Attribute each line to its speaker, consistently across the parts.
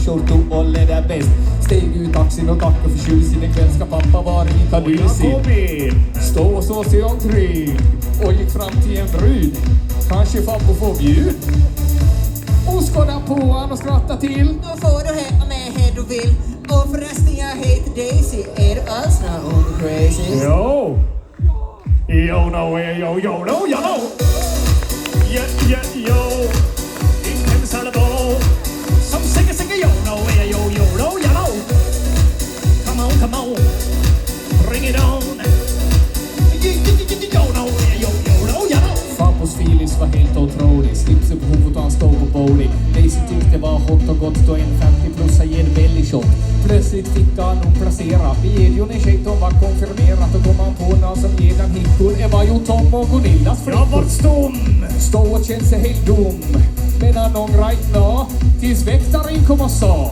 Speaker 1: short och håller det bäst. Steg ut taxin och tackade för tjusen. Ikväll ska pappa vara lika busig. Stå och så sig omkring och gick fram till en brud. Kanske Fabbo får bjud. Och skådda på han och skratta till.
Speaker 2: Då får du hänga med här du vill. Och förresten jag heter Daisy. Är du alls någon crazy?
Speaker 3: Yo! Yo no, yo, yo no, yo no! Yo! Intensa då! Som säger yo no, yo, yo no, yo no! Come on! Bring it on! Yo no, yo, yo no, yo no!
Speaker 1: Fabbos feelings var helt otrolig. Slipsen på huvudet och han stod på bowling. Daisy tyckte det var hot och gott då en 50-plussa ger belly shot. Plötsligt fick han nog placera. Videon är tjejt och var konfirmerat. Och kom han på någon som ger den hickor. Det var ju Tom och Gunillas flickor.
Speaker 3: Jag var stum!
Speaker 1: Stå och känn sig helt dum. Medan någon right now tills väktaren kom och sa: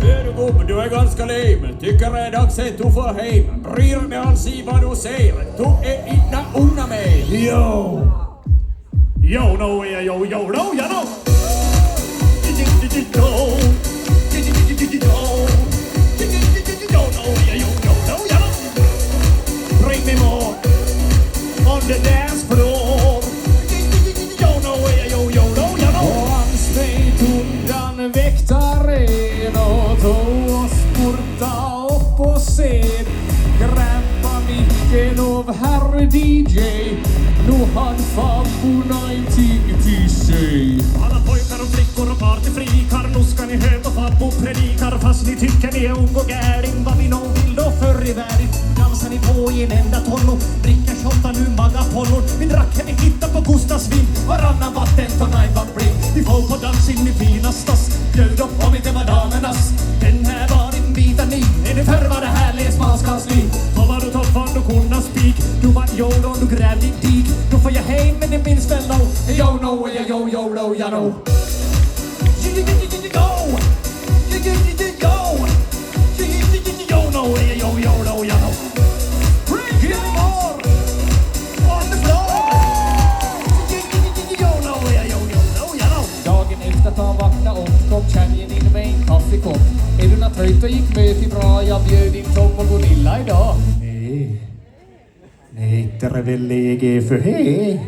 Speaker 4: Hör du gubben, du är ganska lame. Tycker det är dags att du får hem. Bryr mig alls i vad du säger. Du är inte unna mig.
Speaker 3: Yo! Yo no, yo, yo no, yo no! Bring me more on the dance floor.
Speaker 1: och han smet undan väktaren och tog oss borta upp på scen. Grabba micken av herr DJ. Nu han Fabbo någonting till sig.
Speaker 3: Alla pojkar och flickor och partyfrikar. Nu ska ni höra Fabbo predikar. Fast ni tycker ni är ung och gärding. Vad vi nog vill då förr i världen. Dansar ni på i en enda tonno. Dricker shotta nu magapollor. Vi drack henne hitta på Gustas vin. Varannan vatten tonight var blind. Vi får på dans in i finastas. Bjöd upp om inte var damernas. Den här var din vita ny. Är det förr var det här läsmanskansli. Då var du toppar du kunna spik. Du var jord och du grävde din dik. Då får jag hem men det minns väl då.
Speaker 1: Yo no, yo, yo no, yo no. Dagen efter att han vaknade upp kom Chanjen in med en kaffekopp. Är du trött och gick med till bra? Jag bjöd in Tom och Gunilla idag.
Speaker 3: Nej, inte är väl läge för det.